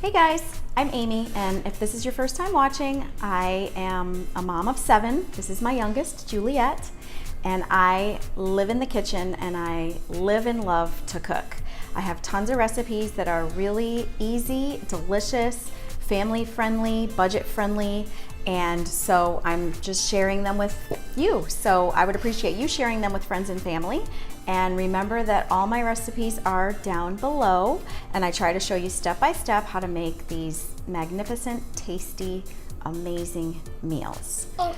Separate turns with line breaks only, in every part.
Hey guys, I'm Amy, and if this is your first time watching, I am a mom of 7. This is my youngest, Juliet, and I live in the kitchen and I live and love to cook. I have tons of recipes that are really easy, delicious, family friendly, budget friendly, and so I'm just sharing them with you. So I would appreciate you sharing them with friends and family. And remember that all my recipes are down below, and I try to show you step by step how to make these magnificent, tasty, amazing meals.
And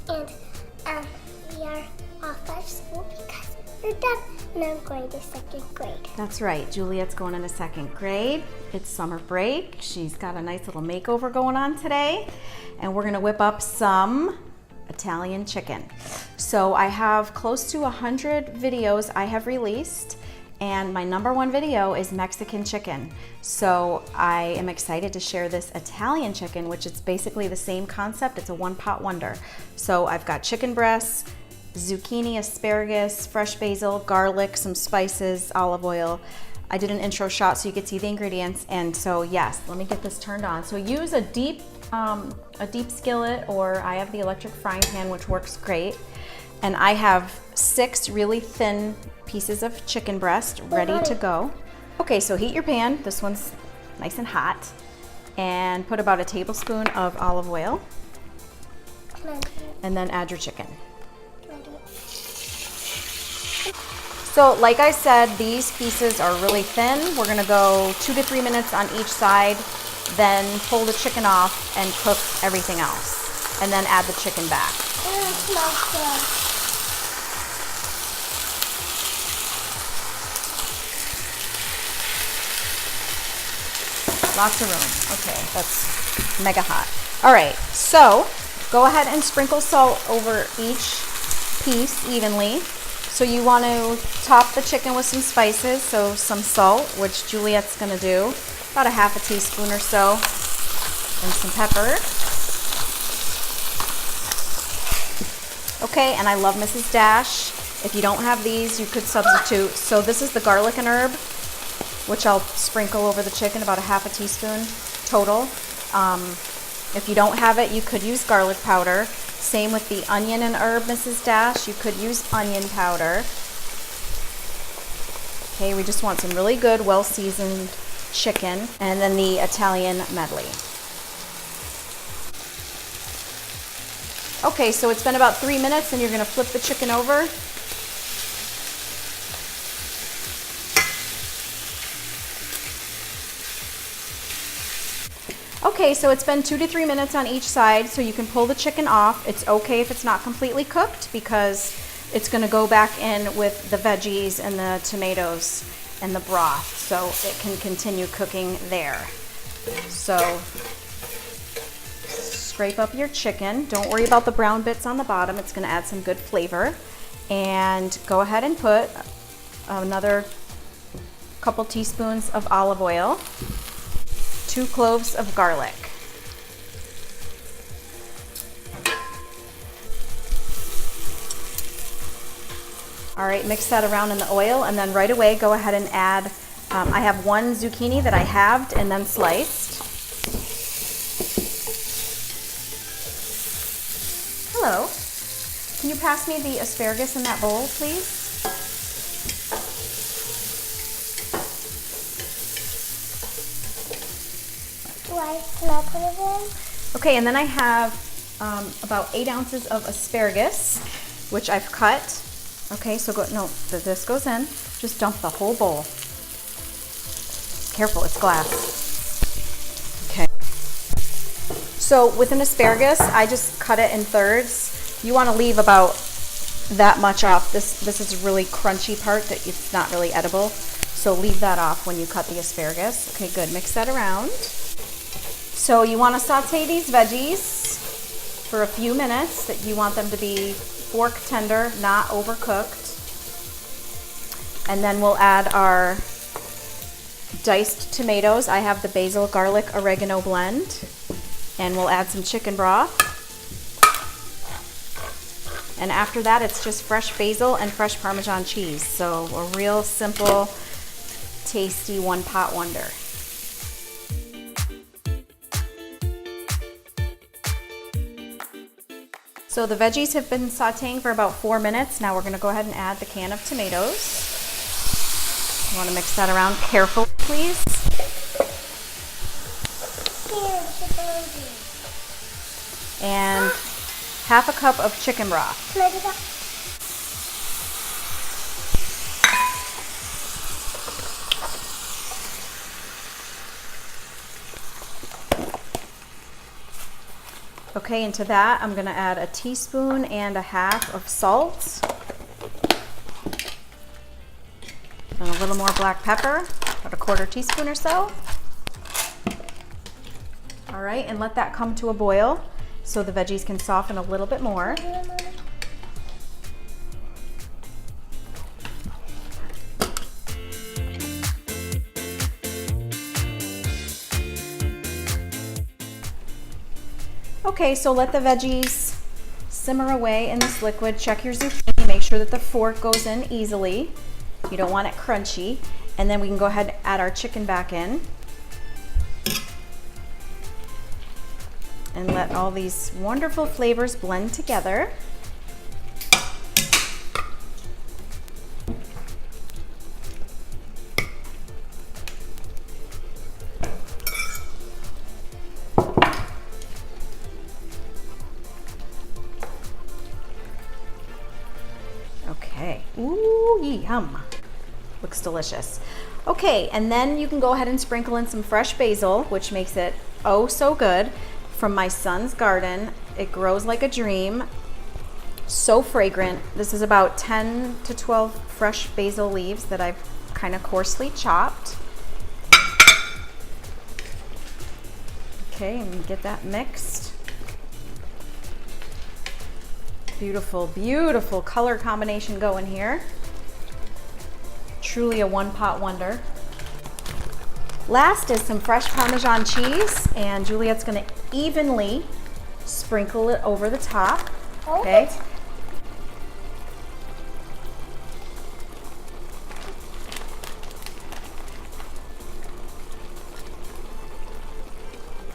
we are off of school because we're done, and I'm going to second grade.
That's right, Juliet's going into 2nd grade. It's summer break. She's got a nice little makeover going on today, and we're gonna whip up some Italian chicken. So I have close to 100 videos I have released, and my #1 video is Mexican chicken. So I am excited to share this Italian chicken, which is basically the same concept. It's a one-pot wonder. So I've got chicken breasts, zucchini, asparagus, fresh basil, garlic, some spices, olive oil. I did an intro shot so you could see the ingredients. And so yes, let me get this turned on. So use a deep skillet, or I have the electric frying pan, which works great. And I have 6 really thin pieces of chicken breast ready to go. Okay, so heat your pan. This one's nice and hot. And put about a tablespoon of olive oil. And then add your chicken. So like I said, these pieces are really thin. We're gonna go 2 to 3 minutes on each side, then pull the chicken off and cook everything else. And then add the chicken back.
It smells good.
Lots of room. Okay, that's mega hot. All right, so go ahead and sprinkle salt over each piece evenly. So you want to top the chicken with some spices, so some salt, which Juliet's gonna do, about a ½ teaspoon or so, and some pepper. Okay, and I love Mrs. Dash. If you don't have these, you could substitute. So this is the garlic and herb, which I'll sprinkle over the chicken, about a ½ teaspoon total. If you don't have it, you could use garlic powder. Same with the onion and herb, Mrs. Dash. You could use onion powder. Okay, we just want some really good, well-seasoned chicken. And then the Italian Medley. Okay, so it's been about 3 minutes, and you're gonna flip the chicken over. Okay, so it's been 2 to 3 minutes on each side, so you can pull the chicken off. It's okay if it's not completely cooked, because it's gonna go back in with the veggies and the tomatoes and the broth, so it can continue cooking there. So scrape up your chicken. Don't worry about the brown bits on the bottom. It's gonna add some good flavor. And go ahead and put another couple teaspoons of olive oil, 2 cloves of garlic. All right, mix that around in the oil, and then right away go ahead and add, I have 1 zucchini that I halved and then sliced. Hello, can you pass me the asparagus in that bowl, please?
Can I put it in?
Okay, and then I have about 8 ounces of asparagus, which I've cut. Okay, so this goes in. Just dump the whole bowl. Careful, it's glass. Okay. So with an asparagus, I just cut it in thirds. You want to leave about that much off. This is a really crunchy part that it's not really edible. So leave that off when you cut the asparagus. Okay, good. Mix that around. So you want to saute these veggies for a few minutes. That you want them to be fork tender, not overcooked. And then we'll add our diced tomatoes. I have the basil, garlic, oregano blend. And we'll add some chicken broth. And after that, it's just fresh basil and fresh Parmesan cheese. So a real simple, tasty one-pot wonder. So the veggies have been sauteing for about 4 minutes. Now we're gonna go ahead and add the can of tomatoes. You wanna mix that around carefully, please. And half a cup of chicken broth.
Can I do that?
Okay, into that I'm gonna add a teaspoon and a half of salt. And a little more black pepper, about a 1/4 teaspoon or so. All right, and let that come to a boil so the veggies can soften a little bit more. Okay, so let the veggies simmer away in this liquid. Check your zucchini, make sure that the fork goes in easily. You don't want it crunchy. And then we can go ahead and add our chicken back in. And let all these wonderful flavors blend together. Okay, ooh, yum. Looks delicious. Okay, and then you can go ahead and sprinkle in some fresh basil, which makes it oh so good. From my son's garden. It grows like a dream. So fragrant. This is about 10 to 12 fresh basil leaves that I've kind of coarsely chopped. Okay, and get that mixed. Beautiful, beautiful color combination going here. Truly a one-pot wonder. Last is some fresh Parmesan cheese, and Juliet's gonna evenly sprinkle it over the top. Okay.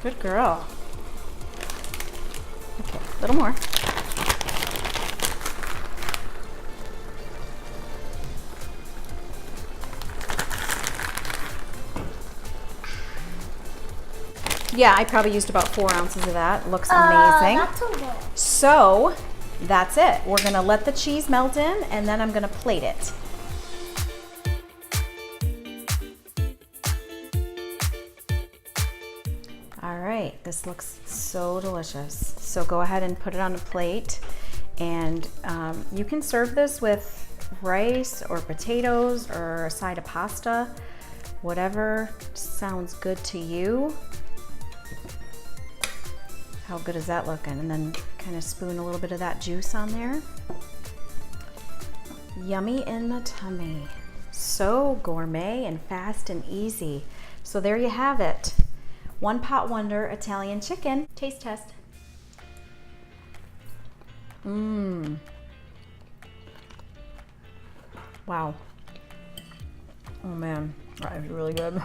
Good girl. Okay, a little more. Yeah, I probably used about 4 ounces of that. Looks amazing.
That's a lot.
So that's it. We're gonna let the cheese melt in, and then I'm gonna plate it. All right, this looks so delicious. So go ahead and put it on a plate, and you can serve this with rice or potatoes or a side of pasta, whatever sounds good to you. How good is that looking? And then kind of spoon a little bit of that juice on there. Yummy in the tummy. So gourmet and fast and easy. So there you have it. One pot wonder Italian chicken. Taste test. Mmm. Wow. Oh man, that is really good.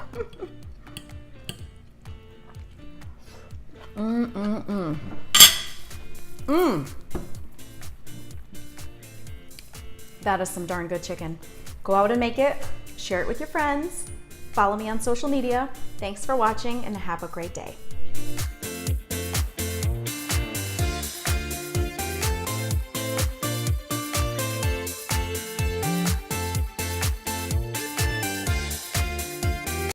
That is some darn good chicken. Go out and make it, share it with your friends, follow me on social media. Thanks for watching and have a great day.